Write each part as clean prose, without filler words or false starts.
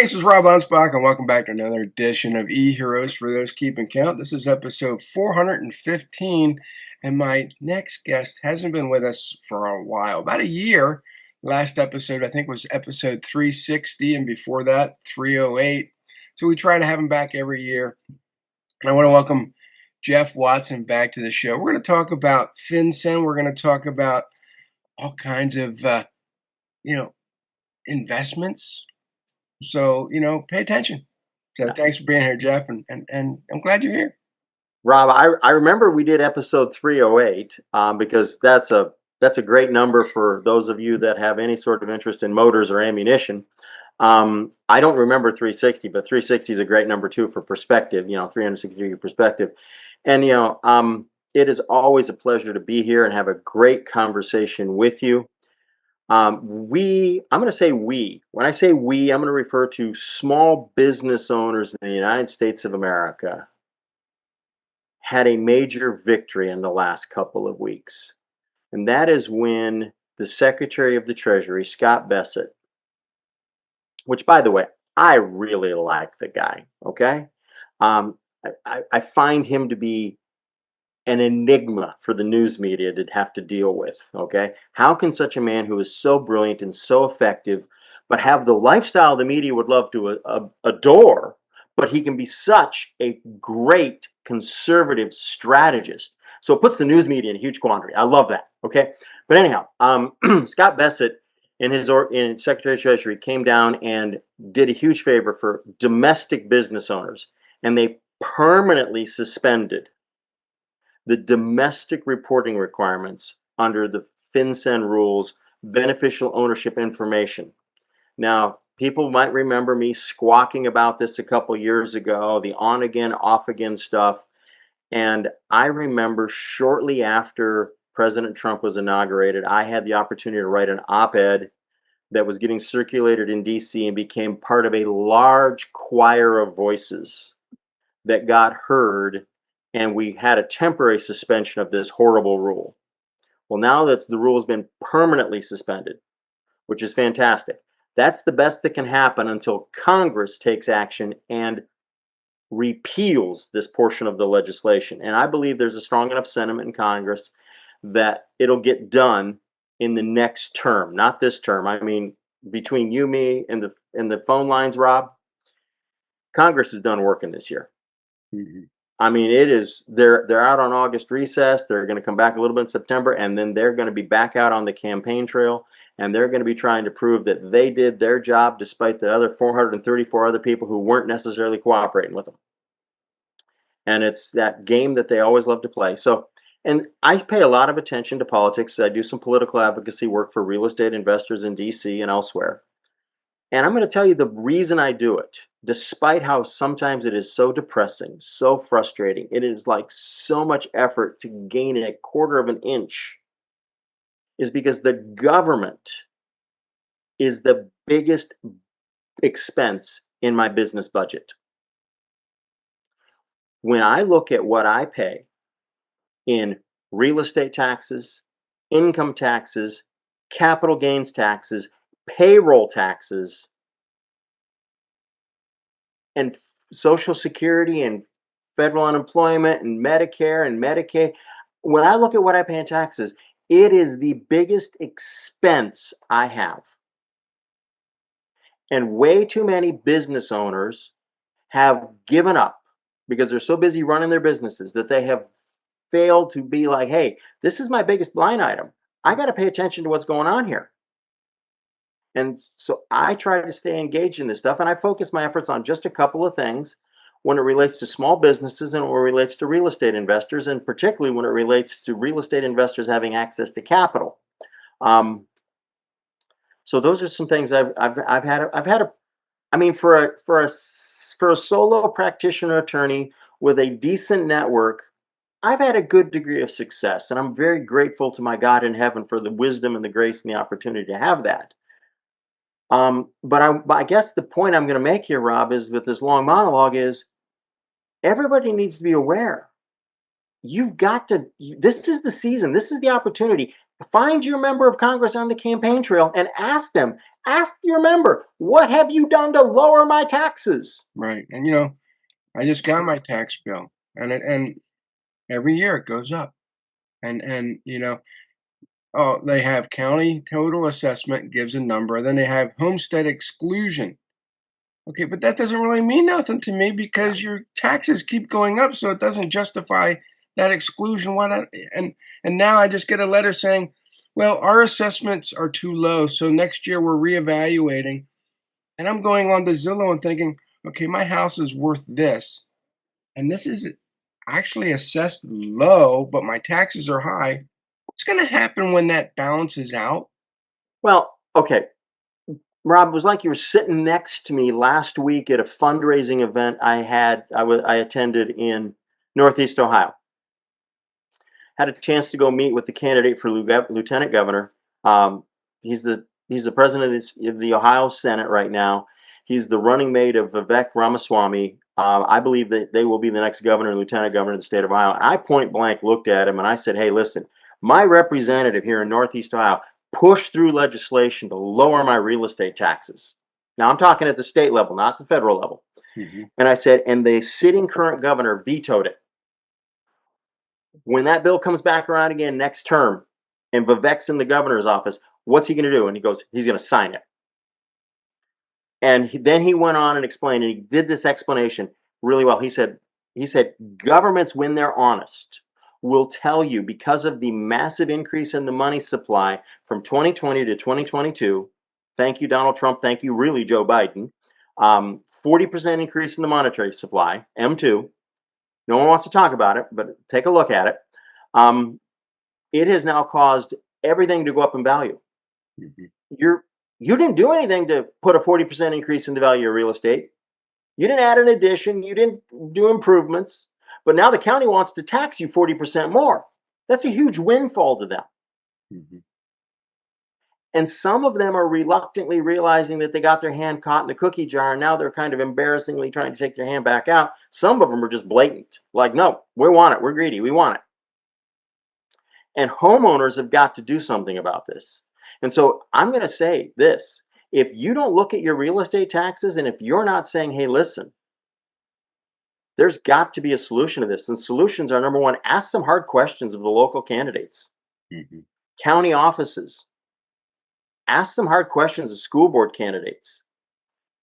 This is Rob Anspach, and welcome back to another edition of E-Heroes for those keeping count. This is episode 415, and my next guest hasn't been with us for a while, about a year. Last episode, I think, was episode 360, and before that, 308. So we try to have him back every year. And I want to welcome Jeff Watson back to the show. We're going to talk about FinCen. We're going to talk about all kinds of, investments. So, pay attention. So thanks for being here, Jeff, and I'm glad you're here. Rob, I remember we did episode 308 because that's a great number for those of you that have any sort of interest in motors or ammunition. I don't remember 360, but 360 is a great number too for perspective, 360-degree perspective. And, it is always a pleasure to be here and have a great conversation with you. I'm going to say we. When I say we, I'm going to refer to small business owners in the United States of America had a major victory in the last couple of weeks. And that is when the Secretary of the Treasury, Scott Bessent, which, by the way, I really like the guy, okay? I find him to be an enigma for the news media to have to deal with, okay? How can such a man who is so brilliant and so effective, but have the lifestyle the media would love to adore, but he can be such a great conservative strategist? So it puts the news media in a huge quandary. I love that, okay? But anyhow, Scott Bessent in Secretary of Treasury came down and did a huge favor for domestic business owners, and they permanently suspended the domestic reporting requirements under the FinCen rules, beneficial ownership information. Now, people might remember me squawking about this a couple years ago, the on again, off again stuff. And I remember shortly after President Trump was inaugurated, I had the opportunity to write an op-ed that was getting circulated in DC and became part of a large choir of voices that got heard, and we had a temporary suspension of this horrible rule. Well, now that the rule has been permanently suspended, which is fantastic. That's the best that can happen until Congress takes action and repeals this portion of the legislation. And I believe there's a strong enough sentiment in Congress that it'll get done in the next term, not this term. I mean, between you, me, and the phone lines, Rob, Congress is done working this year. Mm-hmm. I mean, they're out on August recess. They're going to come back a little bit in September, and then they're going to be back out on the campaign trail, and they're going to be trying to prove that they did their job despite the other 434 other people who weren't necessarily cooperating with them. And it's that game that they always love to play. So, and I pay a lot of attention to politics. I do some political advocacy work for real estate investors in DC and elsewhere. And I'm going to tell you the reason I do it, despite how sometimes it is so depressing, so frustrating. It is like so much effort to gain a quarter of an inch, is because the government is the biggest expense in my business budget. When I look at what I pay in real estate taxes, income taxes, capital gains taxes, payroll taxes, and Social Security and federal unemployment and Medicare and Medicaid, when I look at what I pay in taxes, it is the biggest expense I have. And way too many business owners have given up because they're so busy running their businesses that they have failed to be like, hey, this is my biggest line item. I got to pay attention to what's going on here. And so I try to stay engaged in this stuff, and I focus my efforts on just a couple of things when it relates to small businesses and when it relates to real estate investors, and particularly when it relates to real estate investors having access to capital. So those are some things I've had. I mean, for a solo practitioner attorney with a decent network, I've had a good degree of success, and I'm very grateful to my God in heaven for the wisdom and the grace and the opportunity to have that. But I guess the point I'm going to make here, Rob, is with this long monologue is everybody needs to be aware. You've got to, this is the season, this is the opportunity. Find your member of Congress on the campaign trail and ask them, ask your member, what have you done to lower my taxes? Right. And I just got my tax bill, and every year it goes up. And oh, they have county total assessment gives a number, then they have homestead exclusion. Okay, but that doesn't really mean nothing to me Yeah. because your taxes keep going up, so it doesn't justify that exclusion. And now I just get a letter saying, well, our assessments are too low, so next year we're reevaluating. And I'm going on to Zillow and thinking, okay, my house is worth this, and this is actually assessed low, but my taxes are high. What's going to happen when that balances out? Well, okay. Rob, it was like you were sitting next to me last week at a fundraising event I attended in Northeast Ohio. Had a chance to go meet with the candidate for lieutenant governor. Um, he's the president of the Ohio Senate right now. He's the running mate of Vivek Ramaswamy. I believe that they will be the next governor and lieutenant governor of the state of Ohio. I point blank looked at him and I said, "Hey, listen, my representative here in Northeast Ohio pushed through legislation to lower my real estate taxes." Now I'm talking at the state level, not the federal level. Mhm. And I said, and the sitting current governor vetoed it. When that bill comes back around again next term and Vivek's in the governor's office, what's he going to do? And he goes, he's going to sign it. And then he went on and explained, and he did this explanation really well. He said, governments, when they're honest, will tell you because of the massive increase in the money supply from 2020 to 2022. Thank you, Donald Trump. Thank you, really, Joe Biden. 40% increase in the monetary supply, M2. No one wants to talk about it, but take a look at it. Um, it has now caused everything to go up in value. Mhm. You're you didn't do anything to put a 40% increase in the value of real estate. You didn't add an addition, you didn't do improvements, but now the county wants to tax you 40% more. That's a huge windfall to them. Mhm. And some of them are reluctantly realizing that they got their hand caught in the cookie jar and now they're kind of embarrassingly trying to take their hand back out. Some of them are just blatant. Like, no, we want it. We're greedy. We want it. And homeowners have got to do something about this. And so I'm going to say this: if you don't look at your real estate taxes, and if you're not saying, hey, listen, there's got to be a solution to this. And solutions are number one, ask some hard questions of the local candidates, Mhm. county offices, ask some hard questions of school board candidates.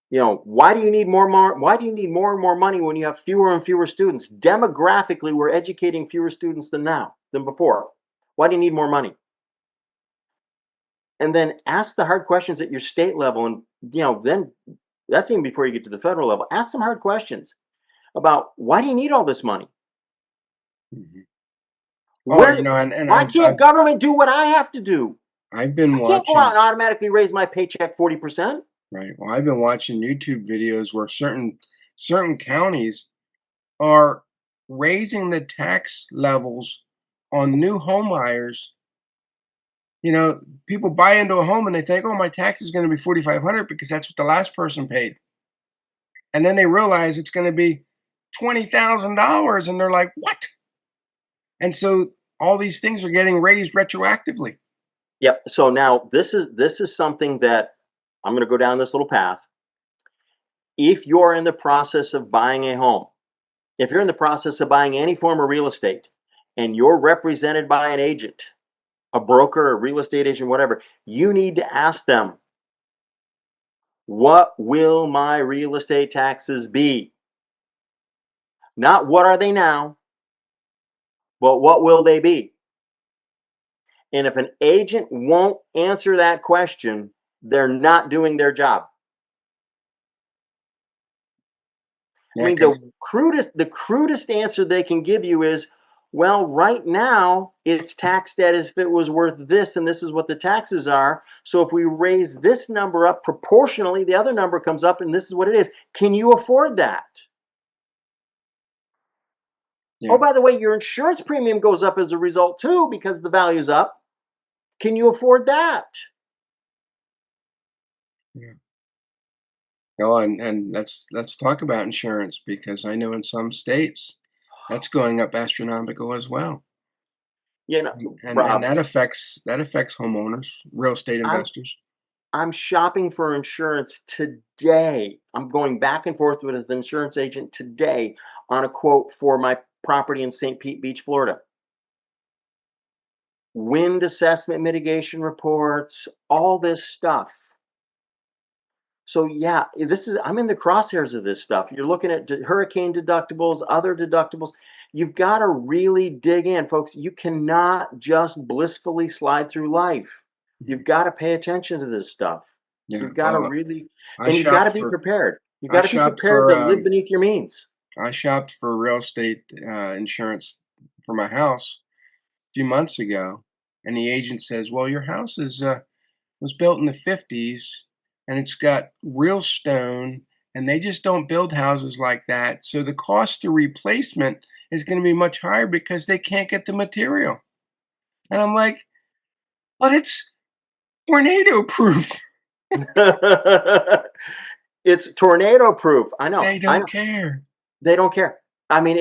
Why do you need why do you need more and more money when you have fewer and fewer students? Demographically, we're educating fewer students than before. Why do you need more money? And then ask the hard questions at your state level, and then that's even before you get to the federal level. Ask some hard questions about, why do you need all this money? Mhm. Oh, Where and Why I've can't government do what I have to do? been I can't go out watching. and automatically raise my paycheck 40%. Right. Well, I've been watching YouTube videos where certain counties are raising the tax levels on new home buyers. People buy into a home and they think, "Oh, my tax is going to be 4,500 because that's what the last person paid," and then they realize it's going to be $20,000, and they're like, "What?" And so all these things are getting raised retroactively. Yep. So now this is something that I'm going to go down this little path. If you're in the process of buying a home, if you're in the process of buying any form of real estate, and you're represented by an agent, a broker, a real estate agent, whatever, you need to ask them, what will my real estate taxes be? Not what are they now, but what will they be? And if an agent won't answer that question, they're not doing their job. I Yeah, mean, because the crudest answer they can give you is, well, right now it's taxed at as if it was worth this, and this is what the taxes are. So if we raise this number up proportionally, the other number comes up, and this is what it is. Can you afford that? Oh, yeah, by the way, your insurance premium goes up as a result too because the value's up. Can you afford that? yeah. Go on, and let's talk about insurance because I know in some states that's going up astronomical as well. You know, And Rob, that affects homeowners, real estate I'm investors. I'm shopping for insurance today. I'm going back and forth with an insurance agent today on a quote for my property in St. Pete Beach, Florida. Wind assessment mitigation reports, all this stuff. So yeah, I'm in the crosshairs of this stuff. You're looking at hurricane deductibles, other deductibles. You've got to really dig in, folks. You cannot just blissfully slide through life. Mhm. You've got to pay attention to this stuff. Yeah, You've got to well, really, I and you've got to shopped be for prepared. You've I got to be shopped prepared for to live beneath your means. I shopped for real estate insurance for my house a few months ago, and the agent says, "Well, your house was built in the '50s, and it's got real stone, and they just don't build houses like that. So the cost to replacement is going to be much higher because they can't get the material." And I'm like, "But it's tornado proof." It's tornado proof. I know. They I don't know. care. They don't care. I mean,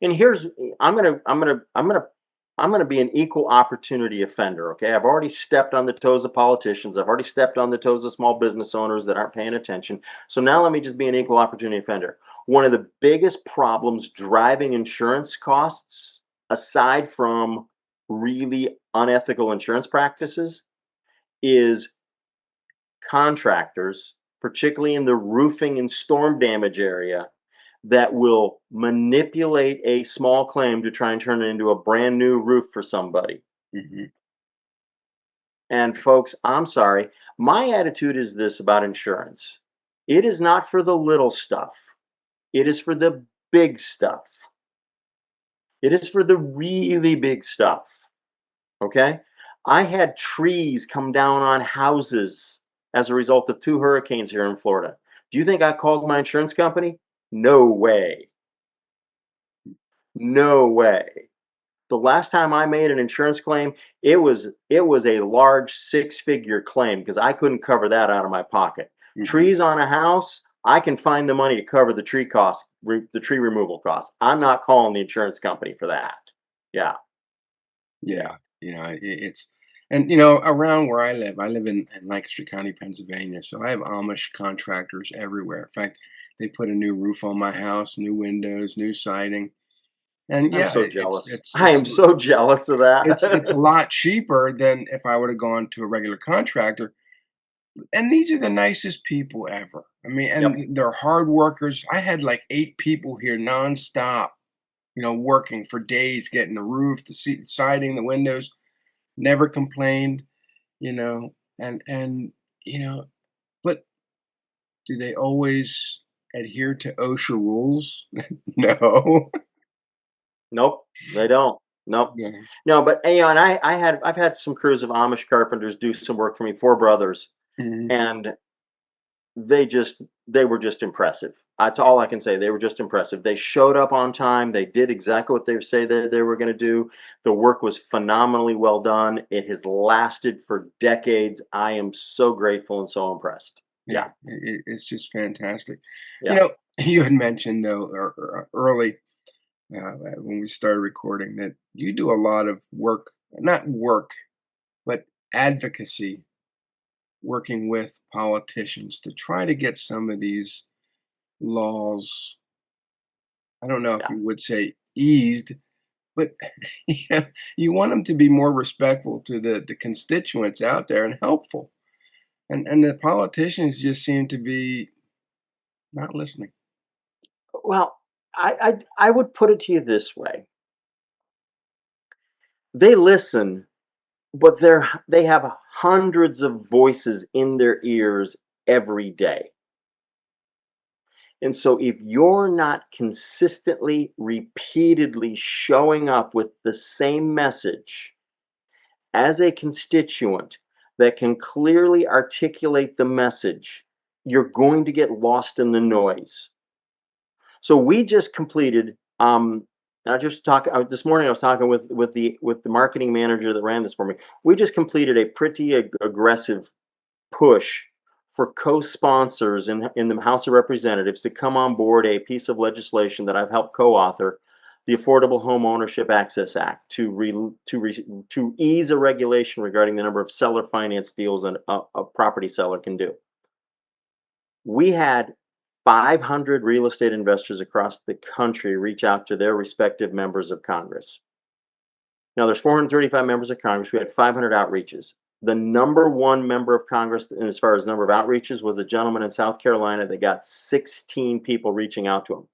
and here's I'm gonna be an equal opportunity offender. Okay, I've already stepped on the toes of politicians. I've already stepped on the toes of small business owners that aren't paying attention. So now let me just be an equal opportunity offender. One of the biggest problems driving insurance costs, aside from really unethical insurance practices, is contractors, particularly in the roofing and storm damage area, that will manipulate a small claim to try and turn it into a brand new roof for somebody. Mhm. And folks, I'm sorry. My attitude is this about insurance: it is not for the little stuff, it is for the big stuff. It is for the really big stuff. Okay? I had trees come down on houses as a result of two hurricanes here in Florida. Do you think I called my insurance company? No way. No way. The last time I made an insurance claim, it was a large six-figure claim because I couldn't cover that out of my pocket. Mhm. Trees on a house, I can find the money to cover the tree cost, the tree removal cost. I'm not calling the insurance company for that. Yeah, Yeah, it's and around where I live in Lancaster County, Pennsylvania, so I have Amish contractors everywhere. In fact, they put a new roof on my house, new windows, new siding, and I'm yeah, so it's jealous. it's I it's am so jealous of it's a that. lot cheaper than if I would have gone to a regular contractor. And these are the nicest people ever. I mean, Yep. and they're hard workers. I had like 8 people here nonstop, working for days, getting the roof, the siding, the windows. Never complained, and you know, but do they always adhere to OSHA rules? No. Nope, they don't. Nope. Yeah. No, but and I've had some crews of Amish carpenters do some work for me, four brothers, Mhm. and they were just impressive. That's all I can say. They were just impressive. They showed up on time. They did exactly what they say that they were going to do. The work was phenomenally well done. It has lasted for decades. I am so grateful and so impressed. Yeah, Yeah, it's just fantastic. yeah, You had mentioned though early when we started recording that you do a lot of work, not work, but advocacy, working with politicians to try to get some of these laws. I don't know if yeah. you would say eased, but you want them to be more respectful to the constituents out there and helpful. And the politicians just seem to be not listening. Well, I would put it to you this way: they listen, but they have hundreds of voices in their ears every day. And so if you're not consistently, repeatedly showing up with the same message as a constituent that can clearly articulate the message, you're going to get lost in the noise. So we just completed. I just talked this morning. I was talking with the marketing manager that ran this for me. We just completed a pretty aggressive push for co-sponsors in the House of Representatives to come on board a piece of legislation that I've helped co-author, the Affordable Home Ownership Access Act to ease a regulation regarding the number of seller finance deals a property seller can do. We had 500 real estate investors across the country reach out to their respective members of Congress. Now, there's 435 members of Congress. We had 500 outreaches. The number one member of Congress, as far as number of outreaches, was a gentleman in South Carolina that got 16 people reaching out to him.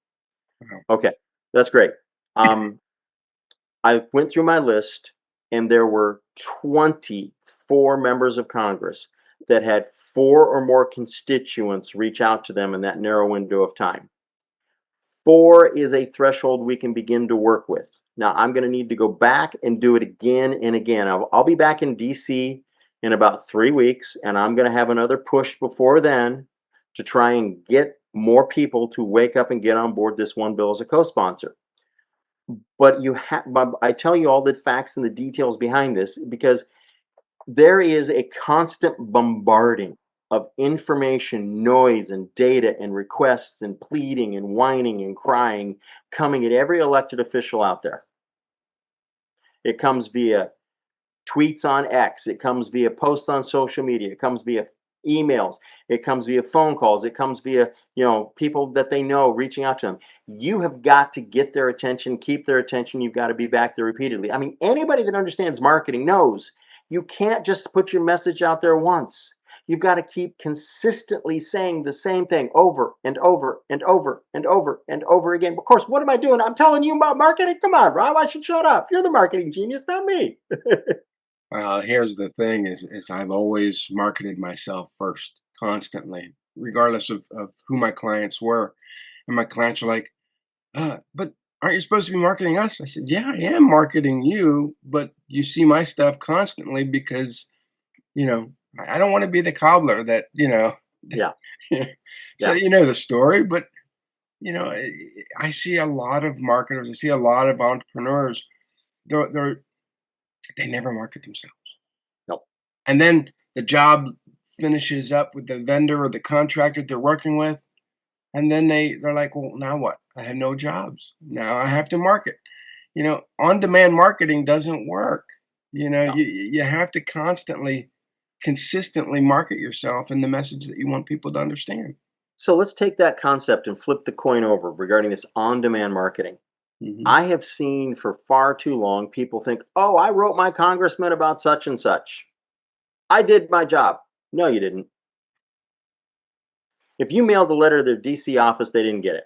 Wow. Okay, that's great. I went through my list, and there were 24 members of Congress that had 4 or more constituents reach out to them in that narrow window of time. 4 is a threshold we can begin to work with. Now, I'm going to need to go back and do it again and again. I'll be back in DC in about 3 weeks, and I'm going to have another push before then to try and get more people to wake up and get on board this one bill as a co-sponsor. But I tell you all the facts and the details behind this because there is a constant bombarding of information, noise, and data, and requests, and pleading, and whining, and crying coming at every elected official out there. It comes via tweets on X, it comes via posts on social media, it comes via emails, it comes via phone calls, it comes via, people that they know reaching out to them. You have got to get their attention, keep their attention. You've got to be back there repeatedly. I mean, anybody that understands marketing knows you can't just put your message out there once. You've got to keep consistently saying the same thing over and over and over and over and over again. Of course, what am I doing? I'm telling you about marketing. Come on, Rob, I should shut up. You're the marketing genius, not me. Well, here's the thing is I've always marketed myself first, constantly, regardless of who my clients were. And my clients were like, but aren't you supposed to be marketing us? I said, yeah, I am marketing you, but you see my stuff constantly because, I don't want to be the cobbler that, Yeah, so yeah. you know the story, but I see a lot of marketers, I see a lot of entrepreneurs, they're they never market themselves. No. And then the job finishes up with the vendor or the contractor they're working with, and then they're like, "Well, now what? I have no jobs. Now I have to market." On-demand marketing doesn't work. No. You have to constantly, consistently market yourself and the message that you want people to understand. So let's take that concept and flip the coin over regarding this on demand marketing. Mhm. I have seen for far too long people think, oh, I wrote my congressman about such and such. I did my job. No, you didn't. If you mailed a letter to their DC office, they didn't get it.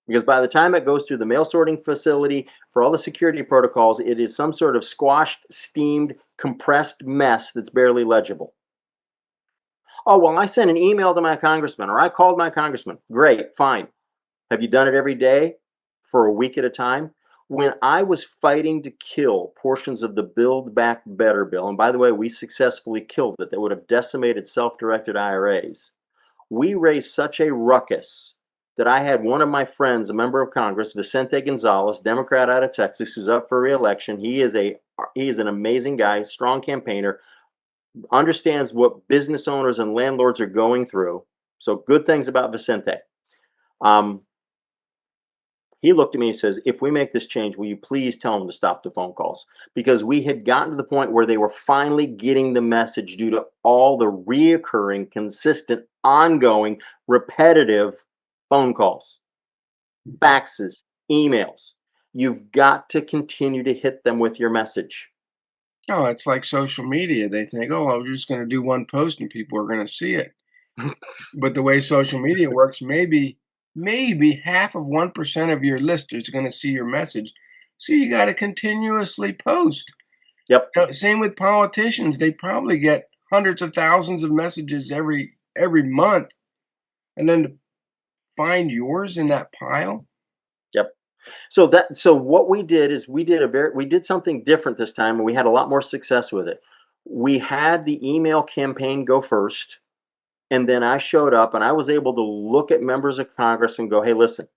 Because by the time it goes through the mail sorting facility for all the security protocols, it is some sort of squashed, steamed, compressed mess that's barely legible. Oh, well, I sent an email to my congressman or I called my congressman. Great, fine. Have you done it every day for a week at a time? When I was fighting to kill portions of the Build Back Better bill, and by the way, we successfully killed it, that would have decimated self directed IRAs, we raised such a ruckus that I had one of my friends, a member of Congress, Vicente Gonzalez, Democrat out of Texas, who's up for re-election. He is an amazing guy, strong campaigner, understands what business owners and landlords are going through. So good things about Vicente. Um, he looked at me and says, if we make this change, will you please tell them to stop the phone calls? Because we had gotten to the point where they were finally getting the message due to all the reoccurring, consistent, ongoing, repetitive phone calls, faxes, emails. You've got to continue to hit them with your message. Oh, it's like social media. They think, "Oh, I'm just gonna do one post and people are gonna see it." But the way social media works, maybe half of 1% of your listers are gonna see your message. So you gotta continuously post. Yep, Same with politicians. They probably get hundreds of thousands of messages every month, and then to find yours in that pile. yep. So what we did is we did something different this time and we had a lot more success with it. We had the email campaign go first. And then I showed up and I was able to look at members of Congress and go, hey, listen,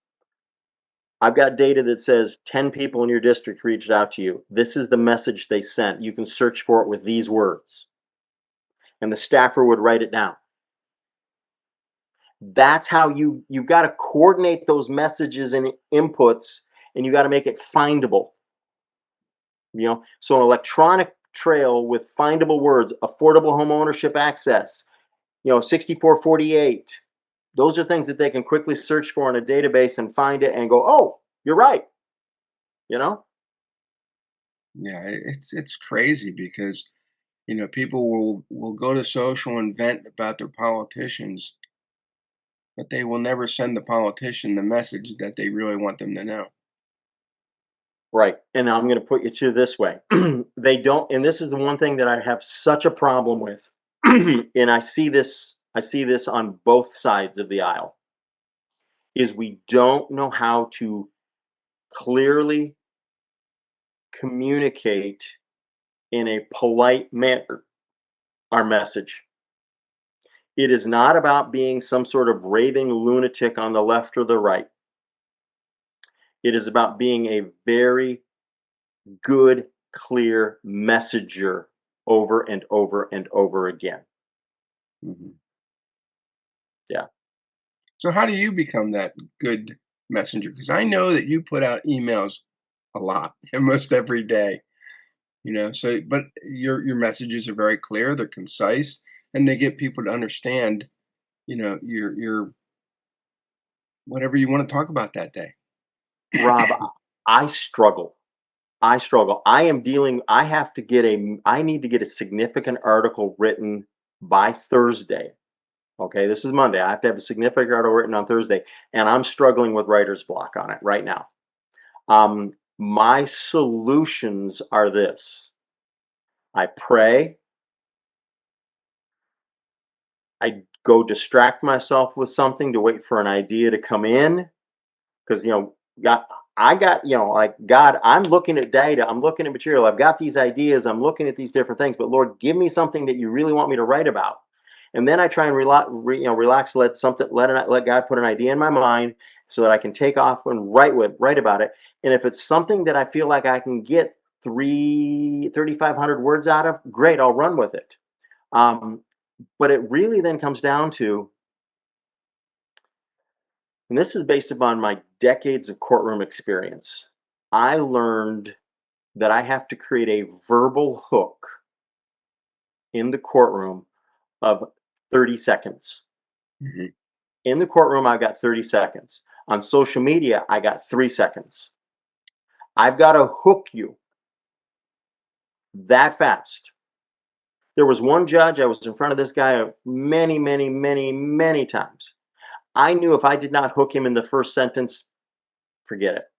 I've got data that says 10 people in your district reached out to you. This is the message they sent. You can search for it with these words. And the staffer would write it down. That's how you've got to coordinate those messages and inputs and you got to make it findable. So an electronic trail with findable words, affordable home ownership access, 6448. Those are things that they can quickly search for in a database and find it and go, oh, you're right. You know? Yeah, it's crazy because people will go to social and vent about their politicians, but they will never send the politician the message that they really want them to know. Right. And I'm going to put you to this way. They don't, and this is the one thing that I have such a problem with. And I see this on both sides of the aisle, is we don't know how to clearly communicate in a polite manner our message. It is not about being some sort of raving lunatic on the left or the right. It is about being a very good, clear messenger over and over and over again. Mhm. Yeah. So how do you become that good messenger? Because I know that you put out emails a lot, almost every day. So but your messages are very clear, they're concise, and they get people to understand, your whatever you want to talk about that day. Rob, I struggle. I struggle. I need to get a significant article written by Thursday. Okay, this is Monday. I have to have a significant article written on Thursday, and I'm struggling with writer's block on it right now. My solutions are this: I pray, I go distract myself with something to wait for an idea to come in, because God, I got like God. I'm looking at data. I'm looking at material. I've got these ideas. I'm looking at these different things. But Lord, give me something that you really want me to write about. And then I try and relax, let God put an idea in my mind so that I can take off and write about it. And if it's something that I feel like I can get 3,500 words out of, great, I'll run with it. But it really then comes down to, and this is based upon my decades of courtroom experience, I learned that I have to create a verbal hook in the courtroom of 30 seconds. Mhm. In the courtroom, I've got 30 seconds. On social media, I got 3 seconds. I've got to hook you that fast. There was one judge, I was in front of this guy many, many, many, many times. I knew if I did not hook him in the first sentence, forget it.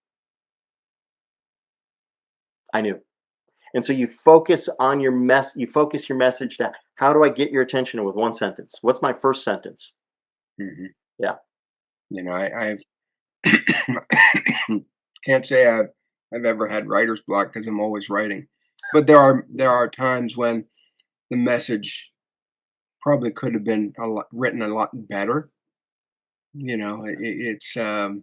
I knew. And so you focus your message to, how do I get your attention with one sentence? What's my first sentence? Mhm. Yeah. I've can't say I've ever had writer's block because I'm always writing, but there are times when the message probably could have been written a lot better. It's a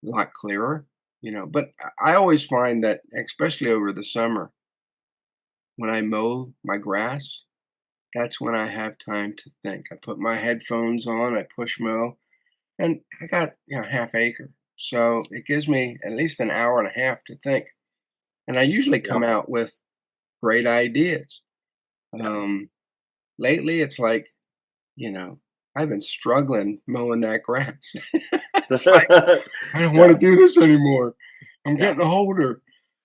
lot clearer. But I always find that, especially over the summer, when I mow my grass, that's when I have time to think. I put my headphones on, I push mow, and I got half acre, so it gives me at least an hour and a half to think. And I usually Yeah. come out with great ideas. Yeah. Um, lately, it's like, you know, I've been struggling mowing that grass. It's like, I don't want to Yeah. do this anymore. I'm Yeah. getting older.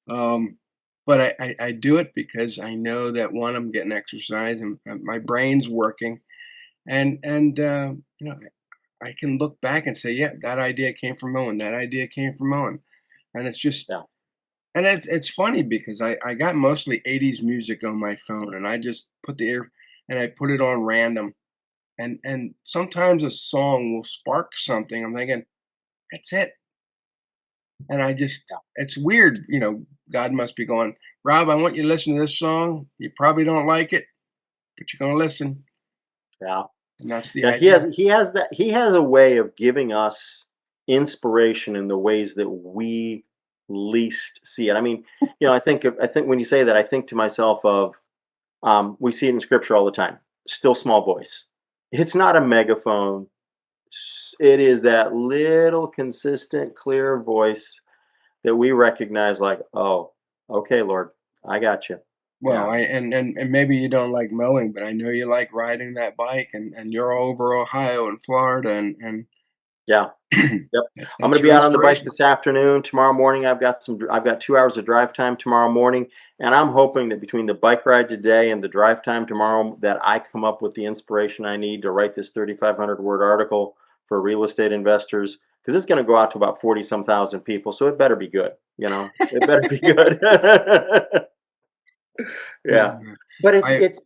Um, but I do it because I know that one, I'm getting exercise and my brain's working. And I can look back and say, yeah, that idea came from mowing. That idea came from mowing. And it's just, Yeah. and it's funny because I got mostly 80s music on my phone and I just put the ear and I put it on random. And sometimes a song will spark something. I'm thinking, that's it. And it's weird, God must be going, Rob, I want you to listen to this song. You probably don't like it, but you're going to listen. Yeah. And that's the Yeah. He idea. has he has that he has a way of giving us inspiration in the ways that we least see it. I mean, I think when you say that, I think to myself of, we see it in scripture all the time. Still small voice. It's not a megaphone. It is that little consistent, clear voice. that we recognize like, oh, okay, Lord, I got you. Well, Yeah. I and maybe you don't like mowing, but I know you like riding that bike, and you're all over Ohio and Florida, and Yeah. Yep. I'm going that's to be your out on the bike inspiration. this afternoon. Tomorrow morning, I've got 2 hours of drive time tomorrow morning, and I'm hoping that between the bike ride today and the drive time tomorrow, that I come up with the inspiration I need to write this 3,500 word article for real estate investors, because it's going to go out to about 40 some thousand people. So it better be good. It better be good. Yeah, Yeah. But I it's,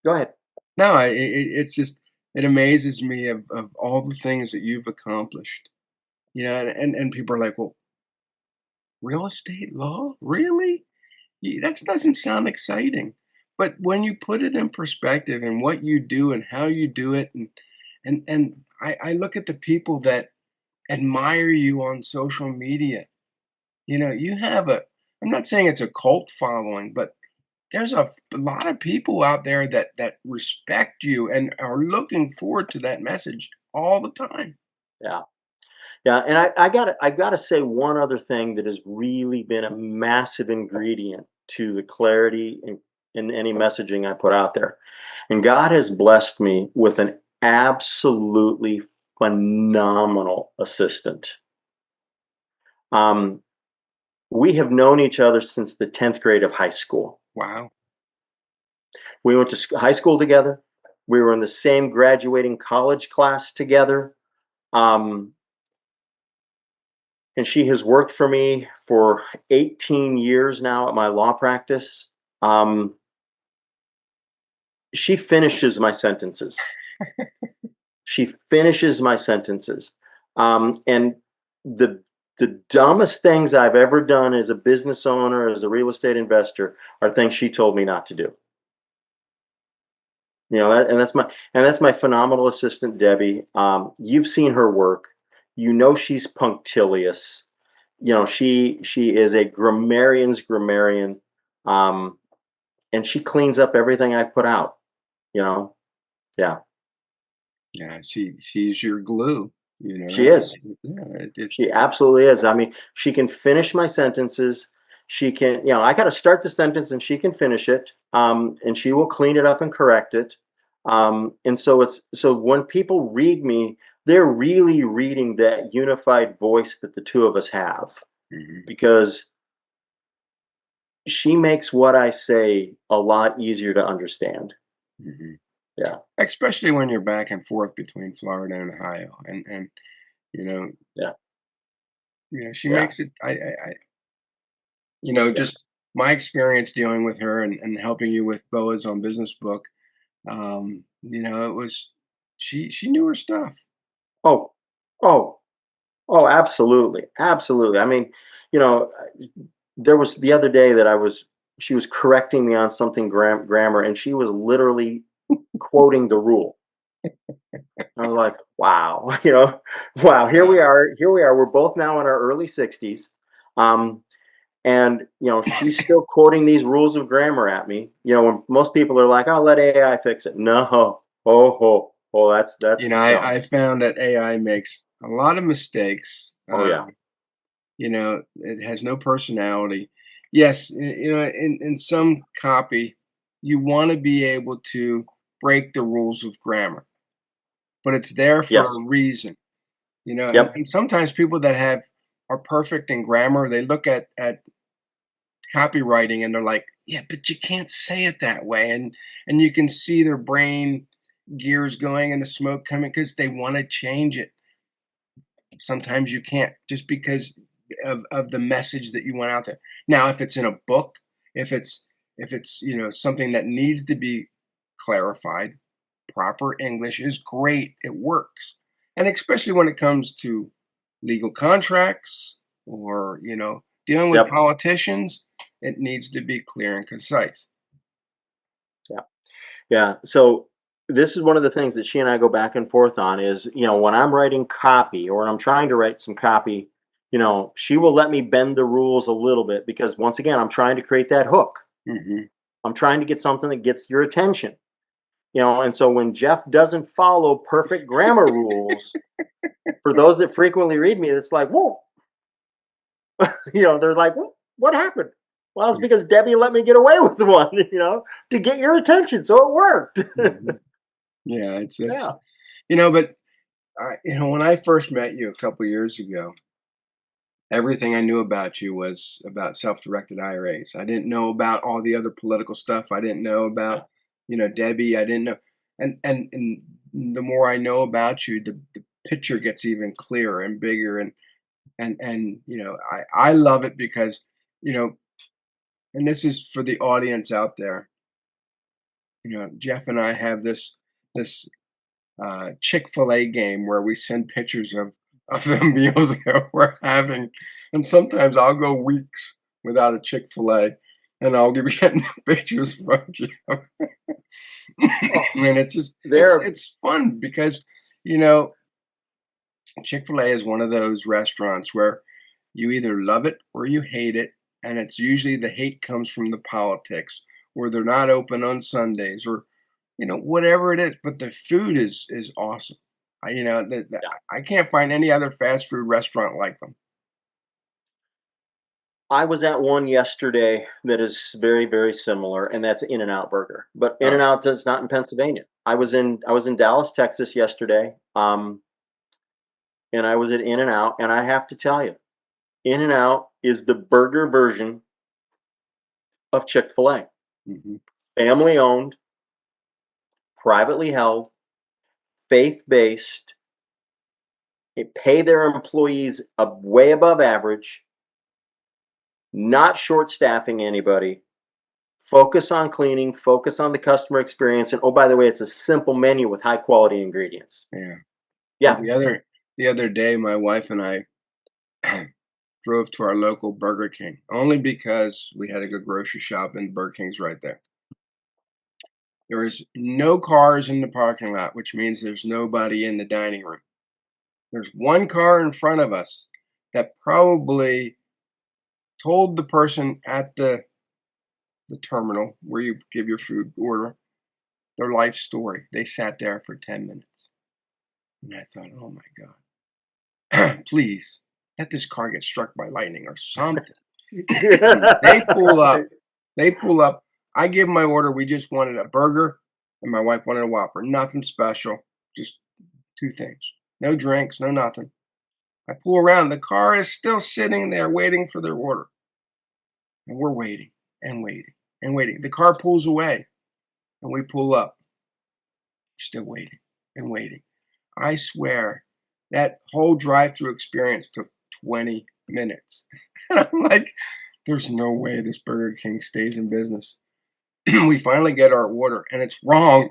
go ahead. no, it's just it amazes me of all the things that you've accomplished. And people are like, well, real estate law, really? That doesn't sound exciting. But when you put it in perspective and what you do and how you do it, and I look at the people that admire you on social media. You have I'm not saying it's a cult following, but there's a lot of people out there that respect you and are looking forward to that message all the time. Yeah. Yeah, and I gotta say one other thing that has really been a massive ingredient to the clarity in any messaging I put out there. And God has blessed me with an absolutely phenomenal assistant. Um, we have known each other since the 10th grade of high school. Wow. We went to high school together. We were in the same graduating college class together. Um, and she has worked for me for 18 years now at my law practice. Um, she finishes my sentences. She finishes my sentences. And the the dumbest things I've ever done as a business owner, as a real estate investor, are things she told me not to do. And that's my phenomenal assistant, Debbie. You've seen her work. She's punctilious. She is a grammarian's grammarian, um, and she cleans up everything I put out. You know, yeah, Yeah, she's your glue, she is. yeah, it She absolutely is. I mean, she can finish my sentences. She can, I got to start the sentence and she can finish it. And she will clean it up and correct it. And so when people read me, they're really reading that unified voice that the two of us have, mhm, because she makes what I say a lot easier to understand. mhm. Yeah. Especially when you're back and forth between Florida and Ohio, and you know, Yeah. she Yeah. makes it. Yeah. Just my experience dealing with her and helping you with Boaz on Business Book. It was she knew her stuff. Oh, oh, oh, absolutely. Absolutely. I mean, you know, there was the other day that she was correcting me on something grammar, and she was literally quoting the rule. I was like, wow, wow, here we Yeah. are. Here we are. We're both now in our early 60s. Um, and she's still quoting these rules of grammar at me. When most people are like, "I'll let AI fix it." No. Oh, that's no. I found that AI makes a lot of mistakes. Oh yeah. It has no personality. Yes, in some copy, you want to be able to break the rules of grammar, but it's there for Yes. a reason. And, Yep. and sometimes people that are perfect in grammar, they look at copywriting and they're like, yeah, but you can't say it that way, and you can see their brain gears going and the smoke coming because they want to change it. Sometimes you can't just because of the message that you want out there. Now, if it's in a book, if it's something that needs to be clarified, proper English is great. It works. And especially when it comes to legal contracts or, dealing with Yep. politicians, it needs to be clear and concise. Yeah. Yeah. So this is one of the things that she and I go back and forth on is, when I'm writing copy or when I'm trying to write some copy, she will let me bend the rules a little bit because once again, I'm trying to create that hook. Hmm. I'm trying to get something that gets your attention. And so when Jeff doesn't follow perfect grammar rules, for those that frequently read me, it's like, whoa, They're like, what happened? Well, it's because Debbie let me get away with one, to get your attention. So it worked. Mhm. Yeah, it's Yeah. but when I first met you a couple years ago, everything I knew about you was about self-directed IRAs. I didn't know about all the other political stuff. I didn't know about, Debbie. I didn't know, and the more I know about you, the picture gets even clearer and bigger, and I love it because, you know, and this is for the audience out there. Jeff and I have this Chick-fil-A game where we send pictures of the meals that we're having, and sometimes I'll go weeks without a Chick-fil-A, and I'll be getting pictures from you. Oh, And it's just they're it's fun because, you know, Chick-fil-A is one of those restaurants where you either love it or you hate it, and it's usually the hate comes from the politics, or they're not open on Sundays, or whatever it is, but the food is awesome. yeah. I can't find any other fast food restaurant like them. I was at one yesterday that is very, very similar, and that's In-N-Out Burger. But Oh, In-N-Out is not in Pennsylvania. I was in Dallas, Texas yesterday, and I was at In-N-Out, and I have to tell you, In-N-Out is the burger version of Chick-fil-A. mhm, Family owned, privately held, faith-based. They pay their employees way above average, not short staffing anybody. Focus on cleaning, focus on the customer experience, and oh, by the way, it's a simple menu with high quality ingredients. yeah. Well, Yeah. the other day, my wife and I drove to our local Burger King only because we had to go grocery shop and Burger King's right there. There is no cars in the parking lot, which means there's nobody in the dining room. There's one car in front of us that probably told the person at the terminal where you give your food order their life story. They sat there for 10 minutes. And I thought, oh my God, please let this car get struck by lightning or something. They pull up. They pull up. I give my order. We just wanted a burger, and my wife wanted a Whopper. Nothing special, just two things. No drinks, no nothing. I pull around. The car is still sitting there waiting for their order. And we're waiting and waiting and waiting. The car pulls away, and we pull up. Still waiting and waiting. I swear that whole drive-through experience took 20 minutes. And I'm like, there's no way this Burger King stays in business. We finally get our order and it's wrong.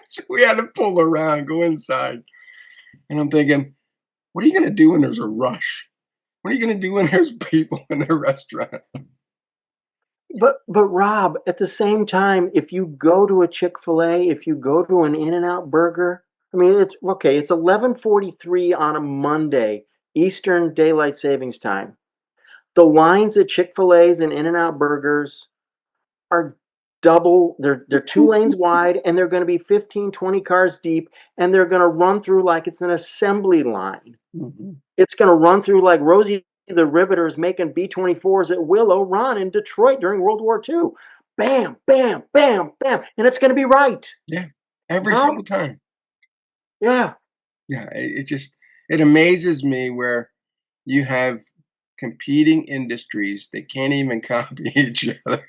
So we had to pull around, go inside. And I'm thinking, what are you going to do when there's a rush? What are you going to do when there's people in the restaurant? But Rob, at the same time, if you go to a Chick-fil-A, if you go to an In-N-Out Burger, I mean, it's okay, it's 11:43 on a Monday, Eastern Daylight Savings Time. The lines at Chick-fil-A's and In-N-Out Burgers are double, they're 2 lanes wide, and they're gonna be 15, 20 cars deep, and they're gonna run through like it's an assembly line. Mhm. It's gonna run through like Rosie the Riveter's making B-24s at Willow Run in Detroit during World War II. Bam, bam, bam, bam, and it's gonna be right, Yeah, you every know? single time. Yeah. Yeah, it just it amazes me where you have competing industries that can't even copy each other.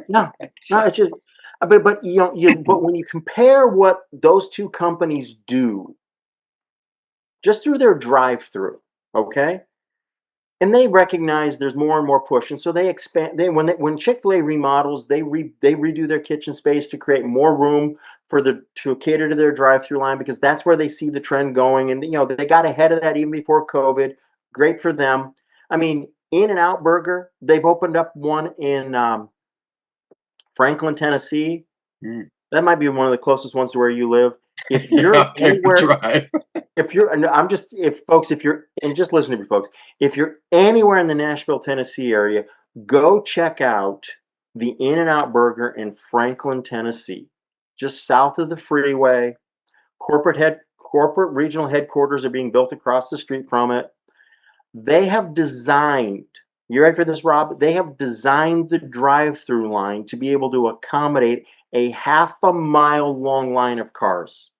No, no, So it's just but, but when you compare what those 2 companies do, just through their drive-through, okay? And they recognize there's more and more push, and so they expand. When Chick-fil-A remodels, they redo their kitchen space to create more room for the to cater to their drive-through line because that's where they see the trend going, and they got ahead of that even before COVID. Great for them. I mean, In-N-Out Burger, they've opened up one in Franklin, Tennessee. mm, That might be one of the closest ones to where you live. If yeah, you're I'll take the anywhere drive. if you're and I'm just if folks, if you're and just listen to me, folks. If you're anywhere in the Nashville, Tennessee area, go check out the In-N-Out Burger in Franklin, Tennessee, just south of the freeway. Corporate regional headquarters are being built across the street from it. They have designed, you ready for this, Rob? They have designed the drive-through line to be able to accommodate a half a mile long line of cars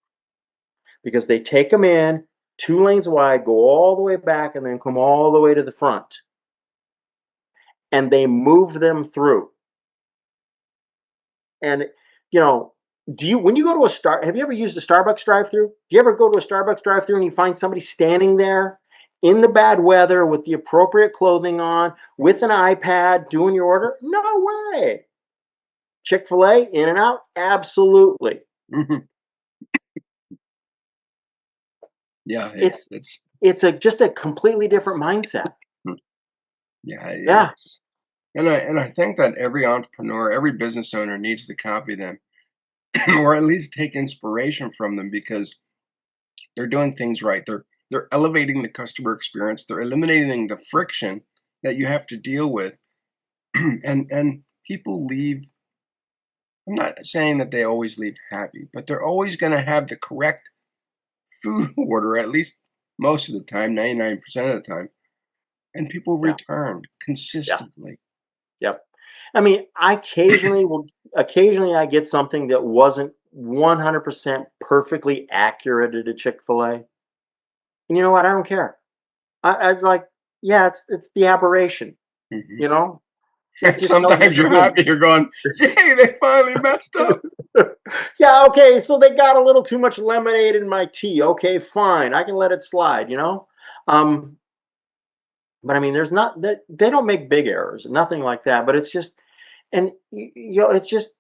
because they take them in 2 lanes wide, go all the way back, and then come all the way to the front. And they move them through. And you know, do you when you go to a have you ever used a Starbucks drive-through? Do you ever go to a Starbucks drive-through and you find somebody standing there in the bad weather with the appropriate clothing on, with an iPad doing your order? No way. Chick-fil-A, In and Out, absolutely. Mhm. Yeah, It's it's it's a just a completely different mindset. mm, yeah, Yeah, it's and I think that every entrepreneur, every business owner needs to copy them or at least take inspiration from them because they're doing things right. They're elevating the customer experience. They're eliminating the friction that you have to deal with. And people leave. I'm not saying that they always leave happy, but they're always going to have the correct food order, at least most of the time, 99% of the time. And people yeah, return yeah, consistently. yep. I mean, occasionally I get something that wasn't 100% perfectly accurate at a Chick-fil-A. And you know what? I don't care. I was like, yeah, it's the aberration, Mhm. you know? It And just tells me sometimes they're you're doing happy. You're going, yay, they finally messed up. yeah, okay, so they got a little too much lemonade in my tea. Okay, fine. I can let it slide, you know? Um, but I mean, there's not that they don't make big errors, nothing like that, but it's just and you know, it's just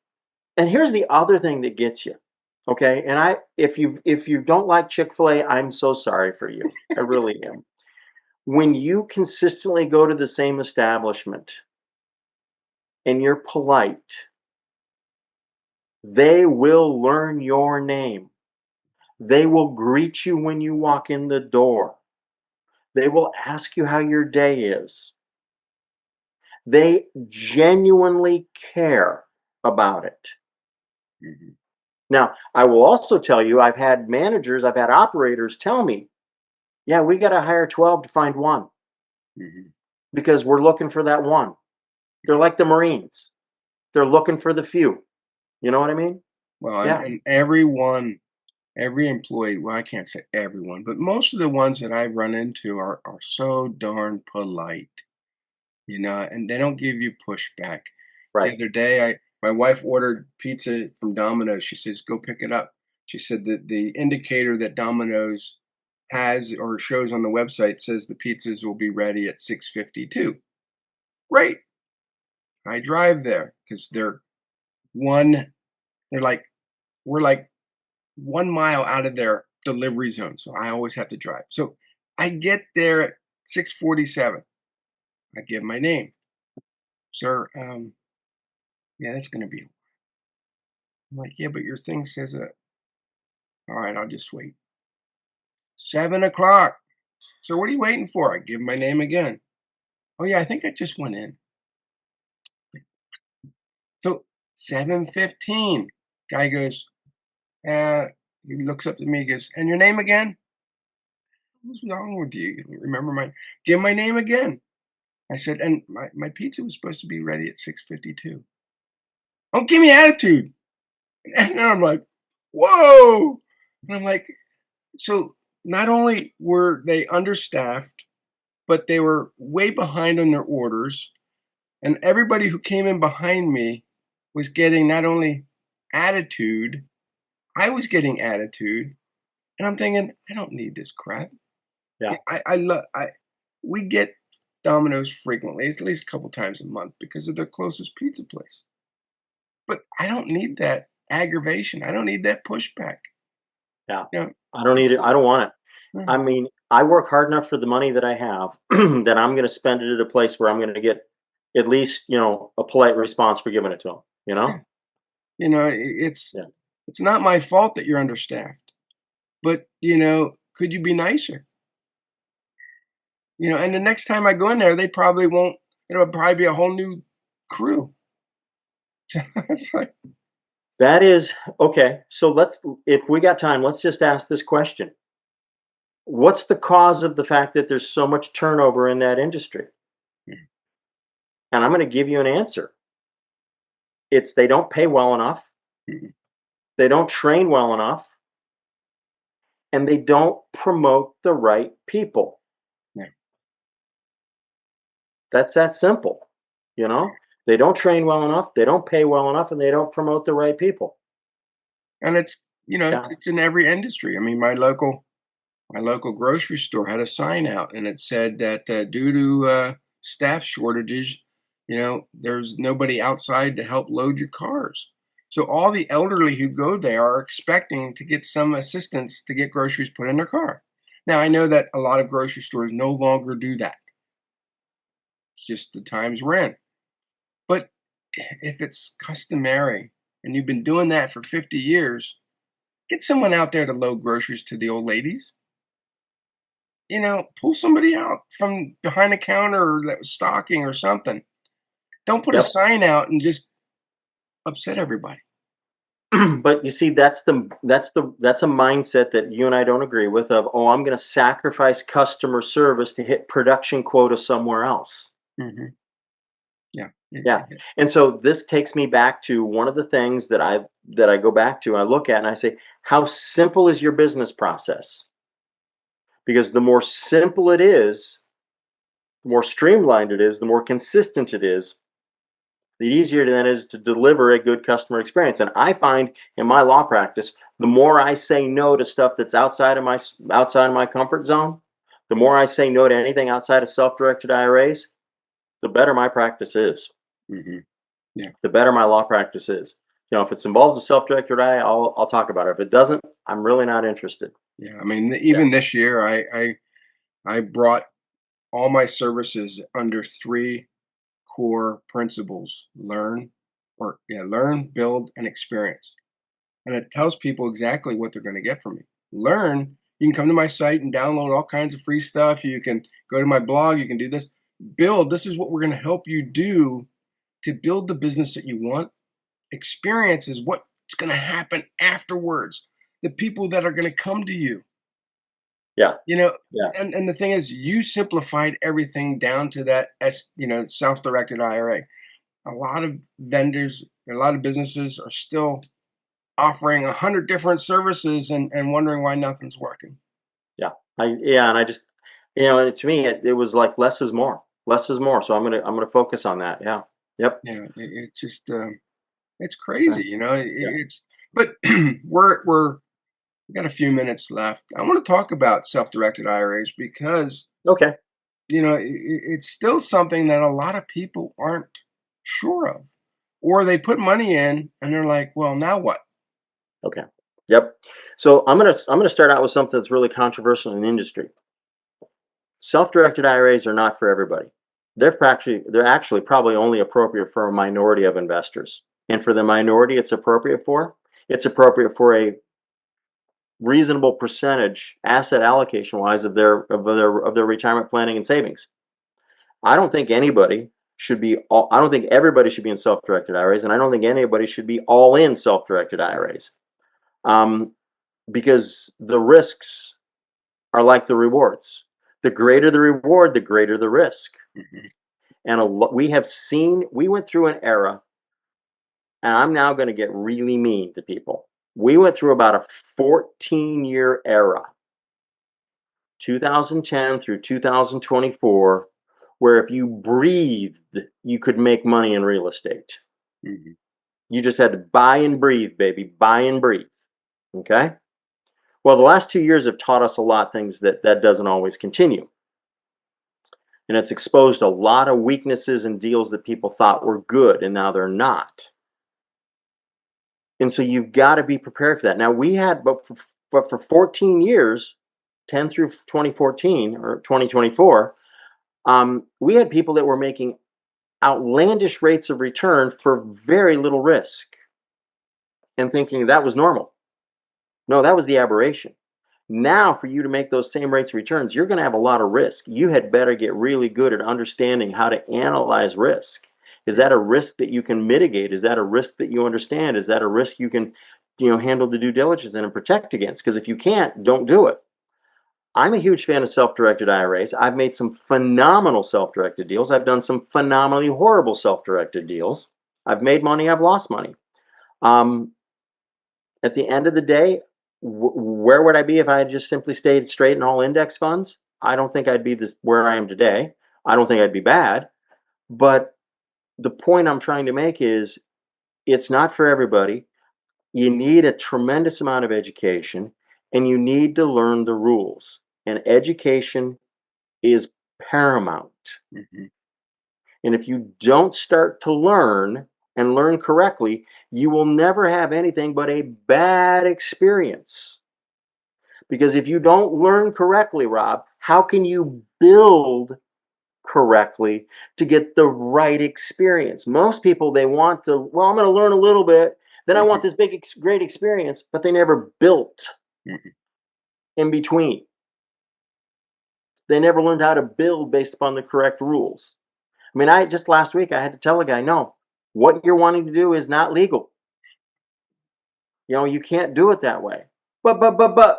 and here's the other thing that gets you. Okay? And if you don't like Chick-fil-A, I'm so sorry for you. I really am. When you consistently go to the same establishment and you're polite, they will learn your name. They will greet you when you walk in the door. They will ask you how your day is. They genuinely care about it. Mhm, Now, I will also tell you, I've had managers, I've had operators tell me, yeah, we got to hire 12 to find one mhm. because we're looking for that one. They're like the Marines, they're looking for the few. You know what I mean? Well, and, Yeah, and everyone, every employee, well, I can't say everyone, but most of the ones that I've run into are so darn polite, and they don't give you pushback. The right. other day, my wife ordered pizza from Domino's. She says, "Go pick it up." She said that the indicator that Domino's has or shows on the website says the pizzas will be ready at 6:52. Great. I drive there because one. They're like we're like 1 mile out of their delivery zone, so I always have to drive. So I get there at 6:47. I give my name, sir. Yeah, that's going to be. I'm like, yeah, but your thing says that. All right, I'll just wait. 7 o'clock. So what are you waiting for? I give my name again. Oh yeah, I think I just went in. So 7:15. Guy goes, he looks up to me, goes, and your name again? What's wrong with you? You don't remember give my name again. I said, and my pizza was supposed to be ready at 6:52. Don't give me attitude. And then I'm like, whoa. And I'm like, so not only were they understaffed, but they were way behind on their orders. And everybody who came in behind me was getting not only attitude, I was getting attitude. And I'm thinking, I don't need this crap. Yeah. I love we get Domino's frequently, it's at least a couple times a month because of their closest pizza place. But I don't need that aggravation. I don't need that pushback. Yeah. You know, I don't need it. I people, don't want it. mm, I mean, I work hard enough for the money that I have that I'm going to spend it at a place where I'm going to get at least, a polite response for giving it to them, you yeah, know? it's Yeah. it's not my fault that you're understaffed. But could you be nicer? And the next time I go in there, they probably won't. It'll probably be a whole new crew. It's like, That is okay. So if we got time, let's just ask this question. What's the cause of the fact that there's so much turnover in that industry? Mhm. And I'm going to give you an answer. It's they don't pay well enough, Mhm. they don't train well enough, and they don't promote the right people. Yeah. That's that simple. You know, they don't train well enough, they don't pay well enough, and they don't promote the right people. And it's, Yeah. it's in every industry. I mean, my local grocery store had a sign out, and it said that due to staff shortages, there's nobody outside to help load your cars. So all the elderly who go there are expecting to get some assistance to get groceries put in their car. Now I know that a lot of grocery stores no longer do that. It's just the times we're in. But if it's customary and you've been doing that for 50 years, get someone out there to load groceries to the old ladies. Pull somebody out from behind the counter that was stocking or something. Don't put a Yep. sign out and just upset everybody. But you see, that's a mindset that you and I don't agree with. Of, oh, I'm going to sacrifice customer service to hit production quota somewhere else. Mhm. Yeah. Yeah, Yeah. yeah, yeah. And so this takes me back to one of the things that I go back to and I look at and I say, how simple is your business process? Because the more simple it is, the more streamlined it is, the more consistent it is, the easier then is to deliver a good customer experience. And I find in my law practice, the more I say no to stuff that's outside of my comfort zone, the more I say no to anything outside of self-directed IRAs, the better my practice is. Mhm. Yeah, The better my law practice is. If it involves a self-directed IRA, I'll talk about it. If it doesn't, I'm really not interested. yeah. I mean, Yeah. even this year, I brought all my services under three core principles: learn, build, and experience. And it tells people exactly what they're going to get from me. Learn, you can come to my site and download all kinds of free stuff. You can go to my blog, you can do this. Build, this is what we're going to help you do to build the business that you want. Experience is what's going to happen afterwards. The people that are going to come to you. Yeah. You know, Yeah. and the thing is, you simplified everything down to that self-directed IRA. A lot of vendors, a lot of businesses are still offering 100 different services and wondering why nothing's working. Yeah. And I just, to me, it was like less is more. Less is more. So I'm gonna focus on that. Yeah. Yep. It's just it's Okay. crazy, Yeah. it's but we got a few minutes left. I want to talk about self-directed IRAs because Okay. it's still something that a lot of people aren't sure of, or they put money in and they're like, well, now what? Okay. Yep. So I'm gonna start out with something that's really controversial in the industry. Self-directed IRAs are not for everybody. They're actually probably only appropriate for a minority of investors. And for the minority it's appropriate for a reasonable percentage asset allocation wise of their retirement planning and savings. I don't think everybody should be in self-directed IRAs, and I don't think anybody should be all in self-directed IRAs. Um, because the risks are like the rewards. The greater the reward, the greater the risk. Mhm. And we went through an era, and I'm now going to get really mean to people. We went through about a 14-year era, 2010 through 2024, where if you breathed, you could make money in real estate. Mhm. You just had to buy and breathe, baby, buy and breathe. Okay? Well, the last 2 years have taught us a lot of things that doesn't always continue. And it's exposed a lot of weaknesses in deals that people thought were good and now they're not. And so you've got to be prepared for that. Now but for 14 years, 10 through 2014 or 2024, we had people that were making outlandish rates of return for very little risk and thinking that was normal. No, that was the aberration. Now, for you to make those same rates of returns, you're going to have a lot of risk. You had better get really good at understanding how to analyze risk. Is that a risk that you can mitigate? Is that a risk that you understand? Is that a risk you can, handle the due diligence and protect against? Because if you can't, don't do it. I'm a huge fan of self-directed IRAs. I've made some phenomenal self-directed deals. I've done some phenomenally horrible self-directed deals. I've made money, I've lost money. Um, at the end of the day, where would I be if I had just simply stayed straight in all index funds? I don't think I'd be where I am today. I don't think I'd be bad. But the point I'm trying to make is it's not for everybody. You need a tremendous amount of education and you need to learn the rules. And education is paramount. Mhm. And if you don't start to learn and learn correctly, you will never have anything but a bad experience. Because if you don't learn correctly, Rob, how can you build correctly to get the right experience? Most people, they want to, well, I'm going to learn a little bit, then I want Mhm. this big, great experience, but they never built Mhm. in between. They never learned how to build based upon the correct rules. I mean, I just last week I had to tell a guy, no, what you're wanting to do is not legal. You know, you can't do it that way. But.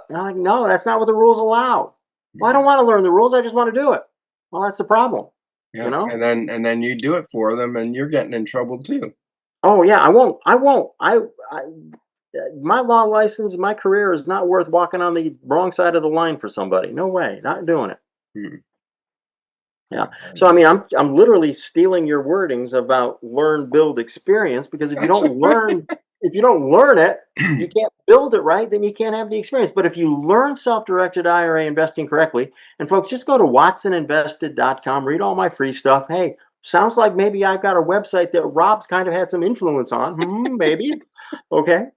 And I'm like, no, that's not what the rules allow. Well, I don't Mhm. want to learn the rules. I just want to do it. Well, that's the problem. You Yeah, know? and then you do it for them, and you're getting in trouble too. Oh yeah, I won't. I won't. My law license, my career is not worth walking on the wrong side of the line for somebody. No way. Not doing it. Mhm. Yeah. So I mean, I'm literally stealing your wordings about learn, build, experience because That's if you don't learn it, you can't build it right, then you can't have the experience. But if you learn self-directed IRA investing correctly, and folks, just go to watsoninvested.com, read all my free stuff. Hey, sounds like maybe I've got a website that Rob's kind of had some influence on. Maybe. Okay.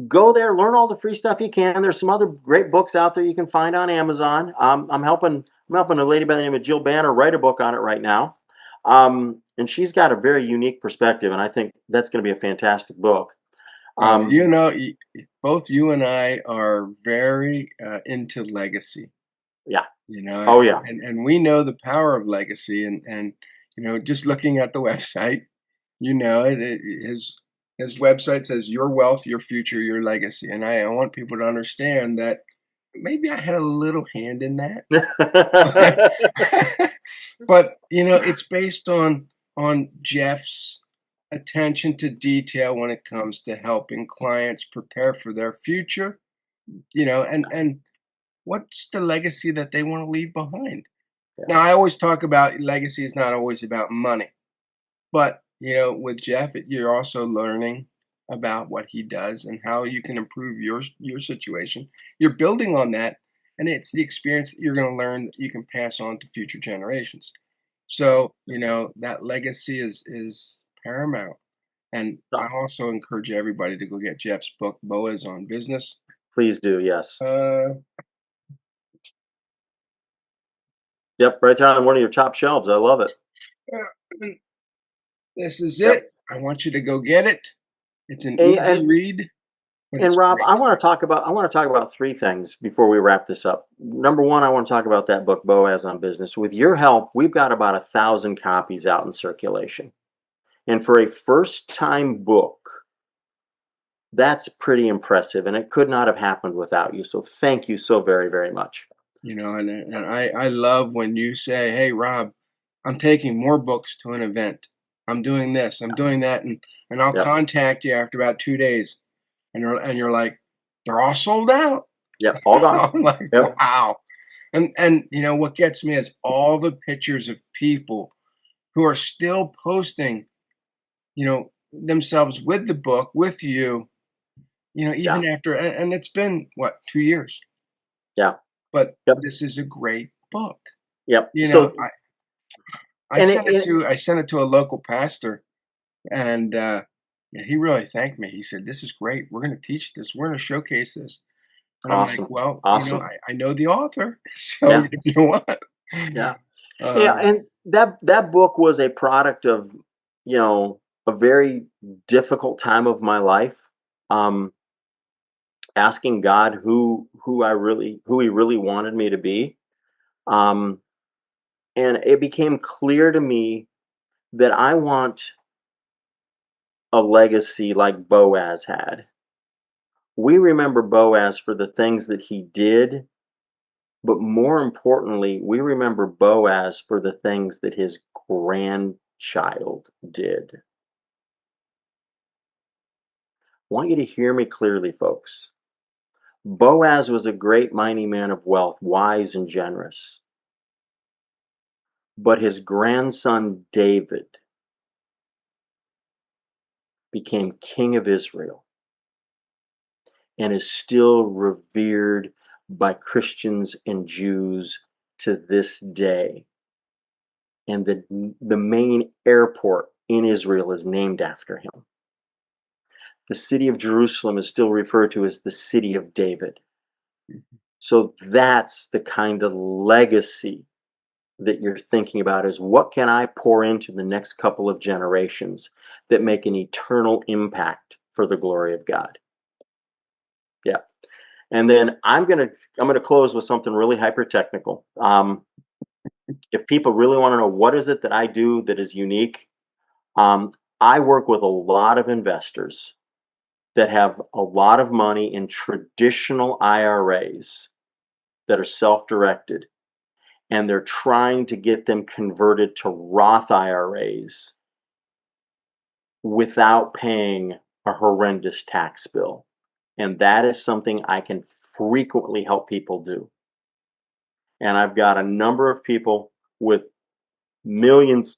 Go there, learn all the free stuff you can. There's some other great books out there you can find on Amazon. I'm helping a lady by the name of Jill Banner write a book on it right now, and she's got a very unique perspective, and I think that's going to be a fantastic book. Well, Um, both you and I are very into legacy, yeah. and, Oh yeah. and we know the power of legacy, and just looking at the website, his website says your wealth, your future, your legacy, and I want people to understand that maybe I had a little hand in that. But, it's based on Jeff's attention to detail when it comes to helping clients prepare for their future, and what's the legacy that they wanna leave behind. Yeah. Now, I always talk about legacy is not always about money, but, with Jeff, you're also learning about what he does and how you can improve your situation. You're building on that, and it's the experience that you're gonna learn that you can pass on to future generations. So, that legacy is paramount. And So, I also encourage everybody to go get Jeff's book, Boaz on Business. please do. Yes. Uh, Yep. Right there on one of your top shelves. I love it. and this is Yep. it. I want you to go get it. It's an And, easy and read, but And it's Rob, great. I want to talk about three things before we wrap this up. Number one, I want to talk about that book, Boaz on Business. With your help, we've got about 1,000 copies out in circulation. And for a first-time book, that's pretty impressive, and it could not have happened without you. So thank you so very, very much. And I love when you say, "Hey, Rob, I'm taking more books to an event. I'm doing this, I'm doing that," and I'll Yep, contact you after about 2 days, and you're like, "They're all sold out." yep, all gone. I'm like, Yep, "Wow." And what gets me is all the pictures of people who are still posting, themselves with the book, with you, yeah, even after, and it's been what, 2 years, yeah, but yep, this is a great book. yep. You know, So, I and sent it to I sent it to a local pastor, and yeah, he really thanked me. He said, "This is great. We're going to teach this. We're going to showcase this." And I'm like, awesome, "Well, awesome. I know the author, so Yeah, if you want." yeah. Yeah, Um, and that book was a product of, a very difficult time of my life. Um, Asking God who He really wanted me to be. Um, and it became clear to me that I want a legacy like Boaz had. We remember Boaz for the things that he did, But more importantly, we remember Boaz for the things that his grandchild did. I want you to hear me clearly, folks. Boaz was a great mighty man of wealth, wise and generous. But his grandson David became king of Israel and is still revered by Christians and Jews to this day. And the main airport in Israel is named after him. The city of Jerusalem is still referred to as the city of David. So that's the kind of legacy that you're thinking about, is what can I pour into the next couple of generations that make an eternal impact for the glory of God. Yeah. And then I'm gonna close with something really hyper technical. If people really want to know what is it that I do that is unique, um, I work with a lot of investors that have a lot of money in traditional IRAs that are self-directed, and they're trying to get them converted to Roth IRAs without paying a horrendous tax bill. And that is something I can frequently help people do. And I've got a number of people with millions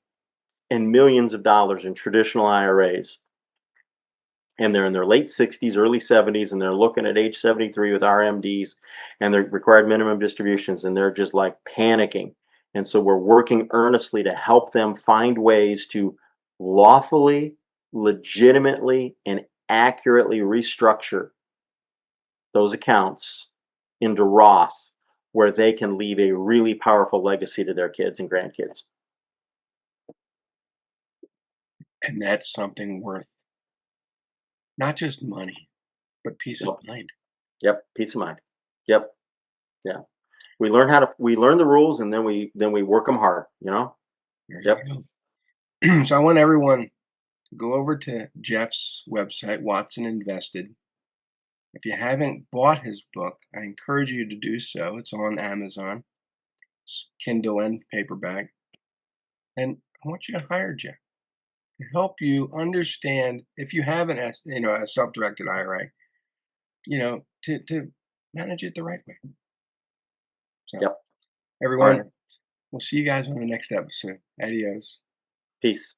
and millions of dollars in traditional IRAs, and they're in their late 60s, early 70s, and they're looking at age 73 with RMDs and their required minimum distributions, and they're just like panicking. And so we're working earnestly to help them find ways to lawfully, legitimately, and accurately restructure those accounts into Roth, where they can leave a really powerful legacy to their kids and grandkids. And that's something worth not just money, but peace of Yep. mind. Yep. Peace of mind. Yep. Yeah. We learn the rules, and then we work them hard, you know? There Yep. you go. So I want everyone to go over to Jeff's website, Watson Invested. If you haven't bought his book, I encourage you to do so. It's on Amazon, Kindle and paperback. And I want you to hire Jeff to help you understand, if you have a self-directed IRA, to manage it the right way. So Yep. All right. everyone, we'll see you guys on the next episode. Adios. Peace.